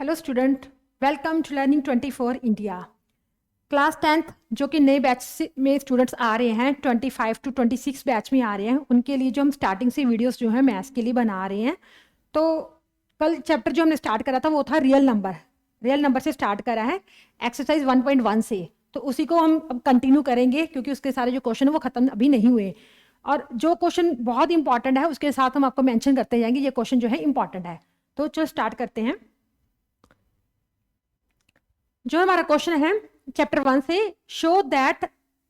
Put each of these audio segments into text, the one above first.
Hello student, welcome to learning 24 India. Class 10th जो कि नए बैच में स्टूडेंट्स आ रहे हैं 25 टू 26 बैच में आ रहे हैं, उनके लिए जो हम स्टार्टिंग से वीडियोस जो है मैथ्स के लिए बना रहे हैं। तो कल चैप्टर जो हमने स्टार्ट करा था वो था रियल नंबर से स्टार्ट करा है एक्सरसाइज 1.1 से। तो उसी को हम अब कंटिन्यू करेंगे क्योंकि उसके सारे जो क्वेश्चन है वो खत्म अभी नहीं हुए, और जो क्वेश्चन बहुत इंपॉर्टेंट है उसके साथ हम आपको मेंशन करते जाएंगे ये क्वेश्चन जो है इंपॉर्टेंट है। तो चलो स्टार्ट करते हैं। जो हमारा क्वेश्चन है चैप्टर 1 से, show that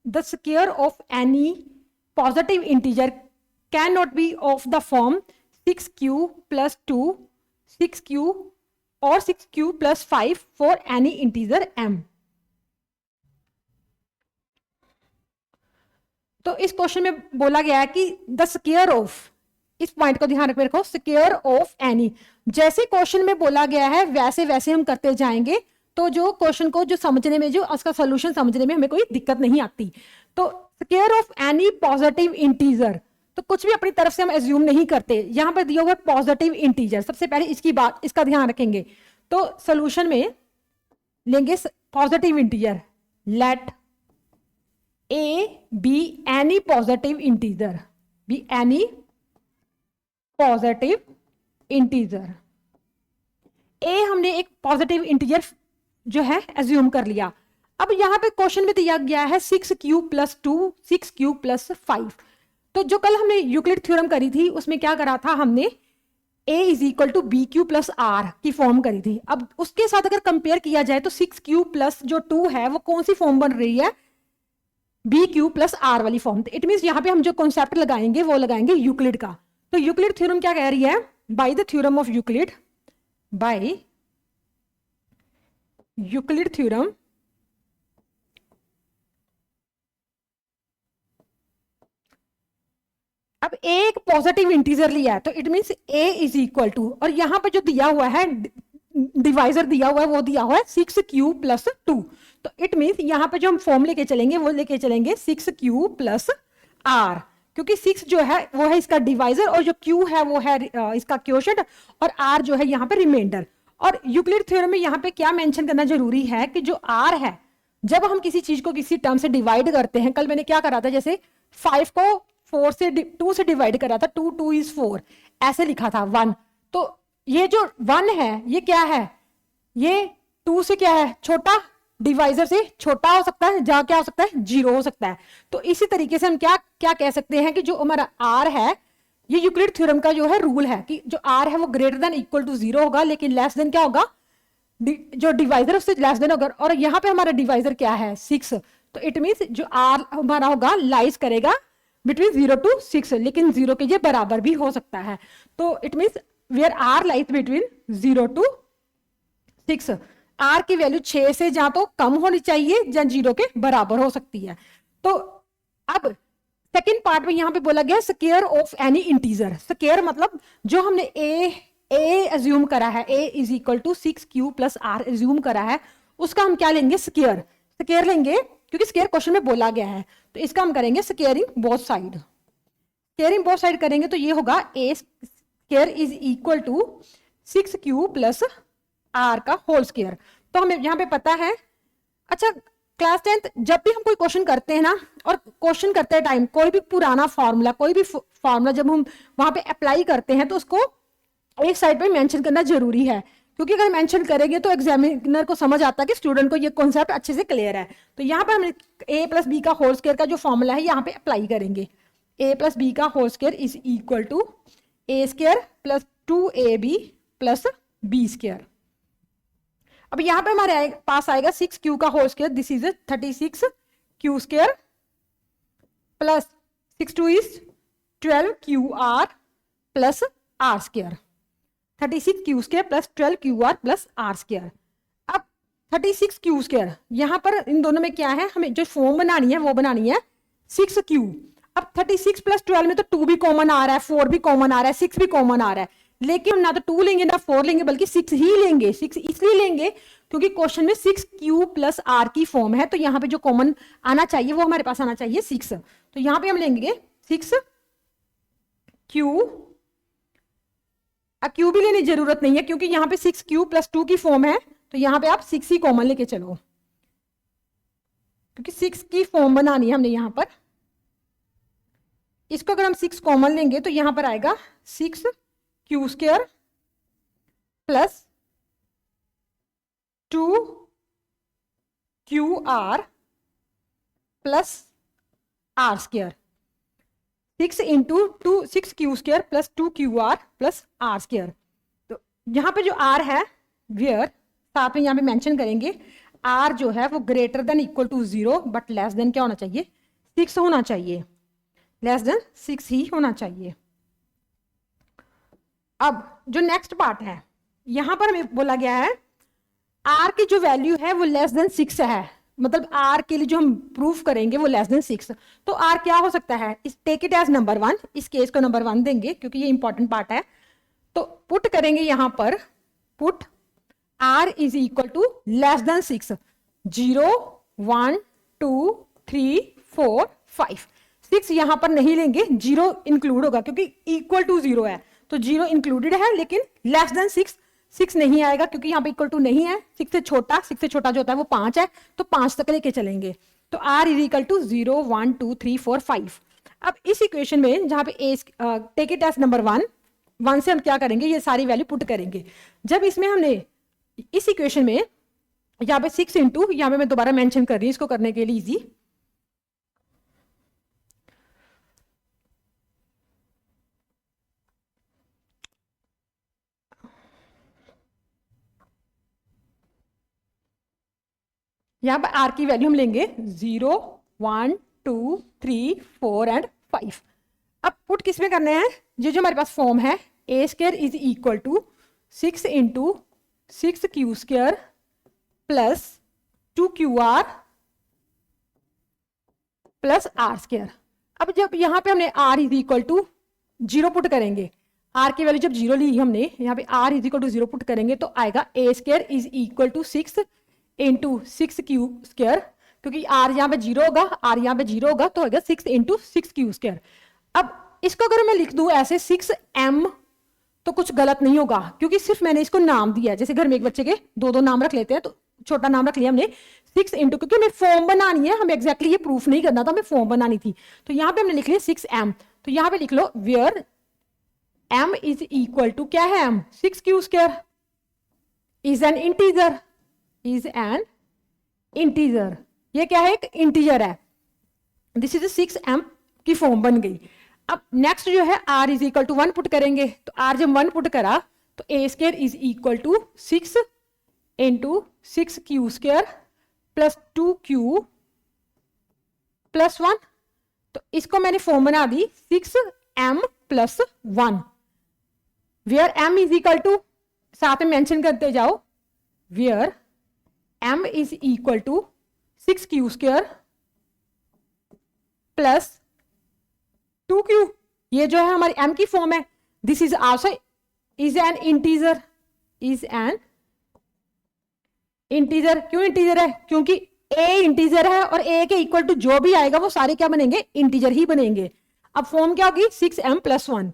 the square of any positive integer can not be of the form 6q plus 2 6q और 6q plus 5 for any integer m। तो इस क्वेश्चन में बोला गया है कि द स्क्वायर ऑफ, इस पॉइंट को ध्यान रखो, स्क्वायर ऑफ एनी। जैसे क्वेश्चन में बोला गया है वैसे वैसे हम करते जाएंगे, तो जो क्वेश्चन को जो समझने में, जो उसका सॉल्यूशन समझने में हमें कोई दिक्कत नहीं आती। तो square of any positive integer, तो कुछ भी अपनी तरफ से हम एज्यूम नहीं करते। यहां पर दिया हुआ पॉजिटिव इंटीजर, सबसे पहले इसकी बात, इसका ध्यान रखेंगे। तो सॉल्यूशन में लेंगे positive integer, let A be any positive integer, B any positive integer. A हमने एक पॉजिटिव इंटीजर जो है एज्यूम कर लिया। अब यहां पे क्वेश्चन में दिया गया है 6q प्लस 2 6q प्लस 5। तो जो कल हमने यूक्लिड थ्योरम करी थी उसमें क्या करा था, हमने a is equal to b q plus r की फॉर्म करी थी। अब उसके साथ अगर कंपेयर किया जाए तो 6q प्लस जो 2 है वो कौन सी फॉर्म बन रही है, बी क्यू प्लस आर वाली फॉर्म। इट मीन यहाँ पे हम जो कॉन्सेप्ट लगाएंगे वो लगाएंगे यूक्लिड का। तो यूक्लिड थ्योरम क्या कह रही है, by the theorem of Euclid, by Euclid theorem अब a एक पॉजिटिव इंटीजर लिया है तो it means a is equal to, और यहां पे जो दिया हुआ है डिवाइजर दिया हुआ है वो दिया हुआ है 6q प्लस 2। तो इट मींस यहां पे जो हम फॉर्म लेके चलेंगे वो लेके चलेंगे 6q प्लस r, क्योंकि 6 जो है वो है इसका डिवाइजर और जो q है वो है इसका क्वोशंट, और r जो है यहाँ पे रिमाइंडर। और यूक्लिड थ्योरम में यहाँ पे क्या मेंशन करना जरूरी है कि जो r है, जब हम किसी चीज को किसी टर्म से डिवाइड करते हैं, कल मैंने क्या करा था, जैसे 5 को 2 से डिवाइड करा था, 2 इज 4 ऐसे लिखा था 1। तो ये जो 1 है ये क्या है, ये 2 से क्या है, छोटा, डिवाइजर से छोटा हो सकता है, जहां क्या हो सकता है, 0 हो सकता है। तो इसी तरीके से हम क्या क्या कह सकते हैं कि जो हमारा r है, ये यूक्लिड थ्योरम का जो है रूल है कि जो r है वो ग्रेटर देन इक्वल टू 0 होगा, लेकिन लेस देन क्या होगा, जो डिवाइजर उससे लेस देन होगा। और यहाँ पे हमारा डिवाइजर क्या है, 6। तो इट मींस जो r हमारा होगा लाइज करेगा बिटवीन 0 to 6, लेकिन 0 के ये बराबर भी हो सकता है। तो it means where r lies between 0 to 6, r की वैल्यू 6 से जहां तो कम होनी चाहिए या 0 के बराबर हो सकती है। तो अब सेकेंड पार्ट में यहां पे बोला गया square of any integer. Square मतलब जो हमने a एज्यूम करा है, a is equal to 6q plus r assume करा है, उसका हम क्या लेंगे, स्क्वायर लेंगे, क्योंकि स्क्वायर क्वेश्चन में बोला गया है। तो इसका हम करेंगे squaring both side. Squaring both side करेंगे तो ये होगा a square is equal to 6q plus r का होल स्क्वायर। तो हमें यहाँ पे पता है, अच्छा क्लास 10th जब भी हम कोई क्वेश्चन करते हैं ना, और क्वेश्चन करते टाइम कोई भी पुराना फॉर्मूला, कोई भी फॉर्मूला जब हम वहां पे अप्लाई करते हैं तो उसको एक साइड पे मेंशन करना जरूरी है, क्योंकि अगर मेंशन करेंगे तो एग्जामिनर को समझ आता है कि स्टूडेंट को ये कॉन्सेप्ट अच्छे से क्लियर है। तो यहाँ पे हम a प्लस बी का होल स्क्वायर का जो फॉर्मूला है यहाँ पे अप्लाई करेंगे। a प्लस बी का whole square is equal to a square plus 2ab plus b square. अब यहाँ पे हमारे पास आएगा 6q का whole square, this is 36q square plus 6 is 12qr plus r square, 36q square plus 12qr plus r square. अब 36q square यहाँ पर इन दोनों में क्या है, हमें जो फॉर्म बनानी है वो बनानी है 6q। अब 36 प्लस 12 में तो 2 भी कॉमन आ रहा है, 4 भी कॉमन आ रहा है, 6 भी कॉमन आ रहा है, लेकिन ना तो 2 लेंगे ना 4 लेंगे, बल्कि 6 ही लेंगे। 6 इसलिए लेंगे क्योंकि क्वेश्चन में 6q प्लस r की फॉर्म है, तो यहाँ पे जो कॉमन आना चाहिए वो हमारे पास आना चाहिए 6। तो यहाँ पे हम लेंगे 6q अब क्यू भी लेने की जरूरत नहीं है क्योंकि यहाँ पे 6q प्लस 2 की फॉर्म है, तो यहाँ पे आप 6 ही कॉमन लेके चलो, क्योंकि 6 की फॉर्म बनानी है हमने यहाँ पर। इसको अगर हम 6 कॉमन लेंगे तो यहाँ पर आएगा 6q² plus 2qr plus r²। 6 into 6q² plus 2qr plus r²। तो यहाँ पे जो r है वेयर साथ में यहाँ पे मेंशन करेंगे, r जो है वो greater than equal to 0 but less than क्या होना चाहिए, 6 होना चाहिए, लेस देन 6 ही होना चाहिए। अब जो नेक्स्ट पार्ट है, यहां पर हमें बोला गया है r की जो वैल्यू है वो लेस देन 6 है, मतलब r के लिए जो हम प्रूफ करेंगे वो लेस देन 6। तो r क्या हो सकता है, इस टेक इट एज नंबर 1, इस केस को नंबर 1 देंगे क्योंकि ये इंपॉर्टेंट पार्ट है। तो पुट करेंगे यहां पर, put r is equal to less than 6, 0 1 2 3 4 5। 6 यहां पर नहीं लेंगे, 0 इंक्लूड होगा क्योंकि इक्वल टू 0 है, तो 0 इंक्लूडेड है, लेकिन लेस देन 6 नहीं आएगा क्योंकि यहाँ पे इक्वल टू नहीं है। 6 से छोटा जो होता है वो 5 है, तो 5 तक लेके चलेंगे। तो r इज इक्वल टू 0 1 2 3 4 5। अब इस इक्वेशन में जहां पे टेक इट एज नंबर 1 से हम क्या करेंगे, ये सारी वैल्यू पुट करेंगे। जब इसमें हमने इस इक्वेशन में यहाँ पे 6 इंटू, यहाँ पे मैं दोबारा मेंशन कर रही हूँ इसको करने के लिए इजी, यहाँ पर r की वैल्यू हम लेंगे 0 1 2 3 4 एंड 5। अब पुट किस में करने हैं, जो हमारे पास फॉर्म है a² is equal to 6 into 6q² plus 2qr plus r²। अब जब यहाँ पे हमने r is equal to 0 put करेंगे, r की वैल्यू जब 0 ली हमने, यहाँ पे r is equal to 0 put करेंगे तो आएगा a² is equal to 6 into 6q², क्योंकि r यहाँ पे 0 होगा, r यहाँ पे 0 होगा, तो होगा 6 इंटू 6q²। अब इसको अगर मैं लिख दूं ऐसे 6m, तो कुछ गलत नहीं होगा क्योंकि सिर्फ मैंने इसको नाम दिया है। जैसे घर में एक बच्चे के दो नाम रख लेते हैं, तो छोटा नाम रख लिया हमने 6 इंटू, क्योंकि हमें फॉर्म बनानी है, हमें एग्जैक्टली ये प्रूफ नहीं करना था, हमें फॉर्म बनानी थी। तो यहाँ पे हमने लिख लिया 6m, तो यहाँ पे लिख लो where m is equal to, क्या है m, 6q² is an integer, is an integer, ये क्या है, एक इंटीजर है। दिस इज 6m की फॉर्म बन गई। अब नेक्स्ट जो है r is equal to 1 put करेंगे, तो r जब 1 पुट करा तो a² is equal to 6 into 6q² plus 2q plus 1। तो इसको मैंने फॉर्म बना दी 6m plus 1, where m is equal to, साथ में मेंशन करते जाओ, where m is equal to 6q² plus 2q, ये जो है हमारी m की फॉर्म है। This is also is an integer, is an integer. क्यों इंटीजर है, क्योंकि a इंटीजर है और a के इक्वल टू जो भी आएगा वो सारे क्या बनेंगे, इंटीजर ही बनेंगे। अब फॉर्म क्या होगी 6m प्लस 1।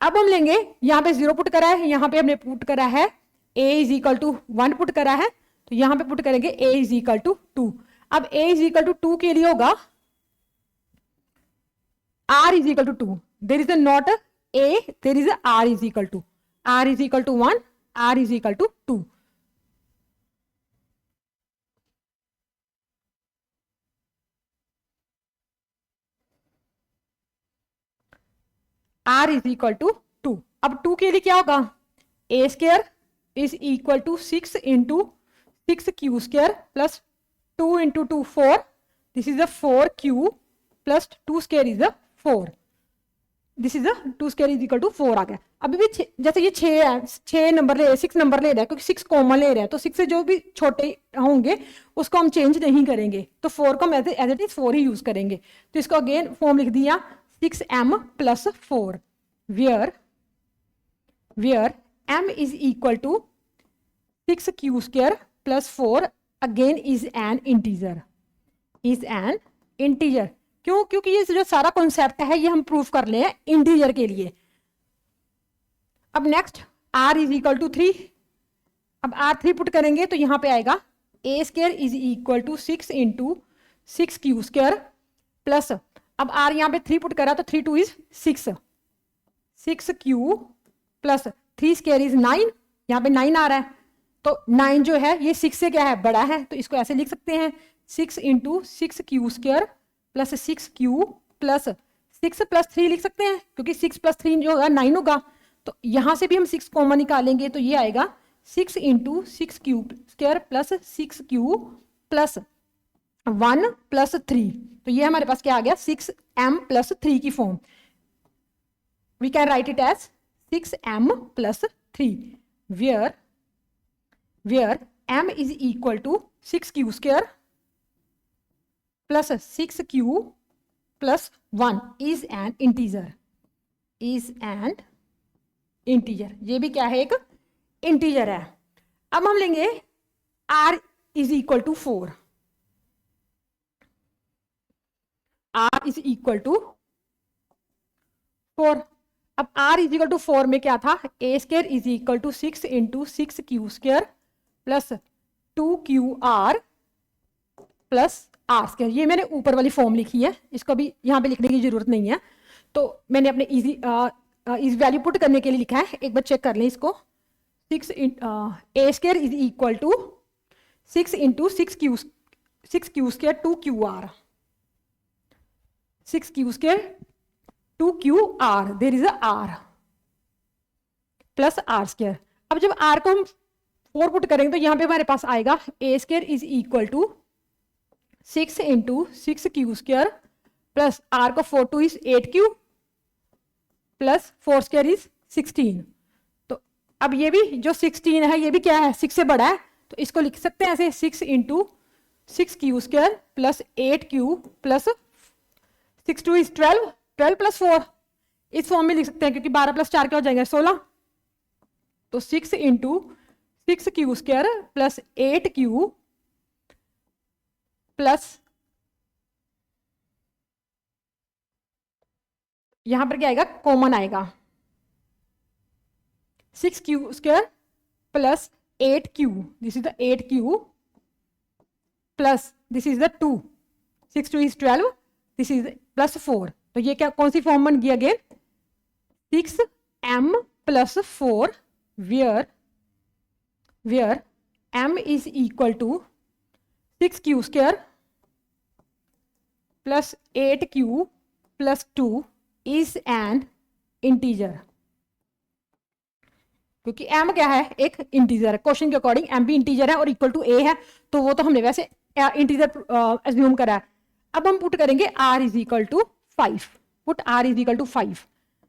अब हम लेंगे, यहाँ पे 0 पुट करा है, यहाँ पे हमने पुट करा है a is equal to 1 put करा है, तो यहाँ पे पुट करेंगे a इज इक्वल टू 2। अब a इज इक्वल टू 2 के लिए होगा r is equal to 2, there is not a, there is r is equal to, r is equal to 1, r is equal to 2। r is equal to 2। अब 2 के लिए क्या होगा, a² is equal to 6 into 6q² plus 2 into 2 4, this is 4q plus 2² is 4, this is 2² is equal to 4 आ गया। अभी भी जैसे ये 6 है, 6 नंबर ले, 6 नंबर ले रहा है क्योंकि 6 कॉमन ले रहा है, तो 6 से जो भी छोटे होंगे उसको हम चेंज नहीं करेंगे, तो 4 को हम एज इट इज 4 ही यूज करेंगे। तो इसको अगेन फॉर्म लिख दिया 6m plus 4, where m is equal to 6q² plus 4 again is an integer, is an integer. क्यों, क्योंकि ये जो सारा कॉन्सेप्ट है ये हम प्रूफ कर ले इंटीजर के लिए। अब next R is equal to 3। अब R3 पुट करेंगे तो यहाँ पे आएगा A square is equal to 6 into 6 Q square plus, अब R यहाँ पे 3 पुट करा तो 3 2 is 6, 6 Q plus 3 square is 9, यहाँ पे 9 आ रहा है, तो 9 जो है ये 6 से क्या है, बड़ा है, तो इसको ऐसे लिख सकते हैं 6 into 6 Q square plus 6 Q plus 6 plus 3 लिख सकते हैं, क्योंकि 6 प्लस 3 जो होगा 9 होगा, तो यहां से भी हम 6 कॉमन निकालेंगे तो ये आएगा 6 into 6 Q square plus 6 Q plus 1 plus 3, तो ये हमारे पास क्या आ गया 6m प्लस 3 की form. We can write it as 6m plus 3 where m is equal to 6q square plus 6q plus 1 is an integer, ये भी क्या है, एक इंटीजर है। अब हम लेंगे r is equal to 4, r is equal to 4। अब r is equal to 4 में क्या था, a square is equal to 6 into 6q square plus 2qr plus r square, ये मैंने ऊपर वाली फॉर्म लिखी है, इसको भी यहाँ पे लिखने की जरूरत नहीं है, तो मैंने अपने इस वैल्यू पुट करने के लिए लिखा है, एक बार चेक कर लें इसको। 6 a square is equal to 6 into 6q square 2qr, 6q square 2qr, there is a r plus r square. अब जब r को हम 4 पुट करेंगे तो यहाँ पे हमारे पास आएगा a square is equal to 6 into 6q square plus r को 4 2 is 8q plus 4 square is 16। तो अब ये भी जो 16 है ये भी क्या है, 6 से बड़ा है, तो इसको लिख सकते हैं ऐसे 6 into 6q square plus 8q plus 6 2 is 12, 12 plus 4 इस फॉर्म में लिख सकते हैं, क्योंकि 12 प्लस 4 क्या हो जाएगा 16, तो 6 into 6q square plus 8q plus यहां पर क्या आएगा, कॉमन आएगा 6q square plus 8q, this is the 8q plus this is the 2, 6 2 is 12, this is plus 4, तो ये क्या कौन सी फॉर्म बन गई again, 6m plus 4 where m is equal to 6q square plus 8q plus 2 is an integer, क्योंकि m क्या है, एक इंटीजर है, क्वेश्चन के अकॉर्डिंग m भी इंटीजर है और इक्वल टू a है, तो वो तो हमने वैसे इंटीजर एज्यूम करा है। अब हम पुट करेंगे r is equal to 5, put r is equal to 5।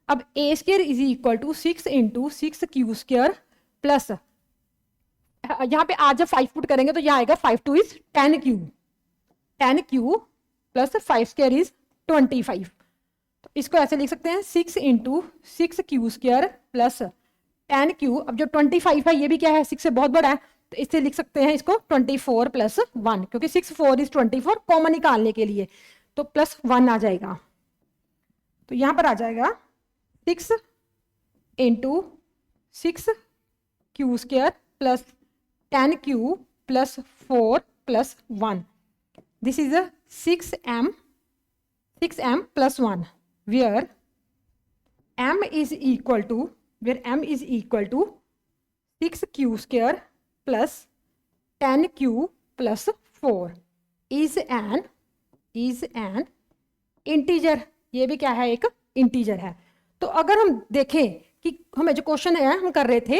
अब a square is equal to 6 into 6q square plus, यहाँ पे आज जब 5 पुट करेंगे तो यहाँ आएगा 5 2 is 10q plus 5 square is 25, तो इसको ऐसे लिख सकते हैं 6 into 6q square plus 10q। अब जो 25 है ये भी क्या है, 6 से बहुत बड़ा है, तो इससे लिख सकते हैं इसको 24 प्लस 1, क्योंकि 6 4 इज 24 कॉमन निकालने के लिए, तो प्लस 1 आ जाएगा, तो यहाँ पर आ जाएगा 6 into 6q square plus 10q plus 4 plus 1. This is a 6m plus 1 where m is equal to 6q square plus 10q plus 4 is an integer, ये भी क्या है, एक इंटीजर है। तो अगर हम देखें कि हमें जो क्वेश्चन है हम कर रहे थे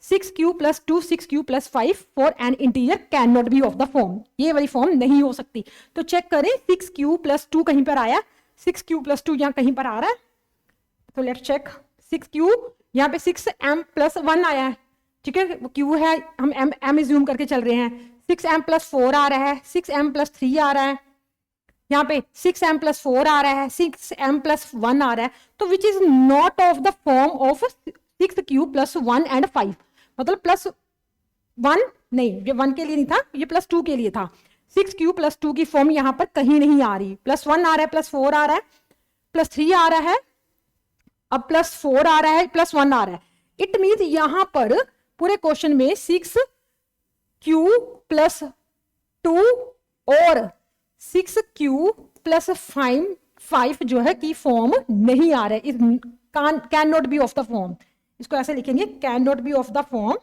6q plus 2 6q plus 5 for an integer cannot be of the form, ये वाली फॉर्म नहीं हो सकती। तो चेक करें 6q plus 2 कहीं पर आया, 6q plus 2 यहाँ कहीं पर आ रहा है, तो लेट्स चेक 6q यहाँ पे 6m plus 1 आया है, ठीक है, वो q है, हम m एज्यूम करके चल रहे हैं, 6m plus 4 आ रहा है, 6m plus 3 आ रहा है, यहाँ पे 6m plus 4 आ रहा है, 6m plus 1 आ रहा है, तो which is not of the form of 6q plus 1 and 5, मतलब प्लस 1 नहीं, ये 1 के लिए नहीं था, ये प्लस 2 के लिए था। 6q plus 2 की फॉर्म यहाँ पर कहीं नहीं आ रही, प्लस 1 आ रहा है, प्लस 4 आ रहा है, प्लस 3 आ रहा है, अब प्लस 4 आ रहा है, प्लस 1 आ रहा है, इट मीन्स यहां पर पूरे क्वेश्चन में 6q प्लस 2 और 6q प्लस 5 जो है कि फॉर्म नहीं आ रहा है, can not be of the form. इसको ऐसे लिखेंगे, can not be of the form,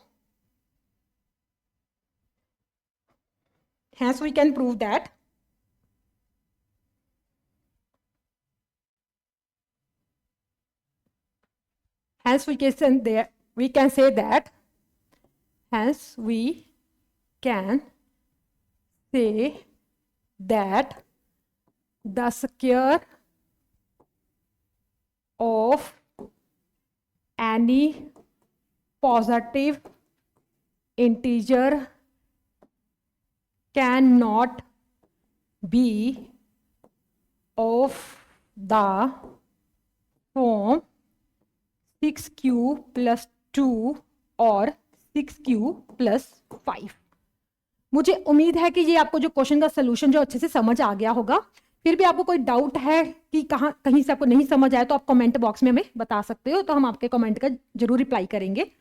hence we can prove that hence we can say that hence we can say that the square of any positive integer cannot be of the form 6q plus 2 और 6q plus 5। मुझे उम्मीद है कि ये आपको जो question का solution जो अच्छे से समझ आ गया होगा। फिर भी आपको कोई डाउट है कि कहीं से आपको नहीं समझ आया तो आप कमेंट बॉक्स में हमें बता सकते हो, तो हम आपके कमेंट का जरूर रिप्लाई करेंगे।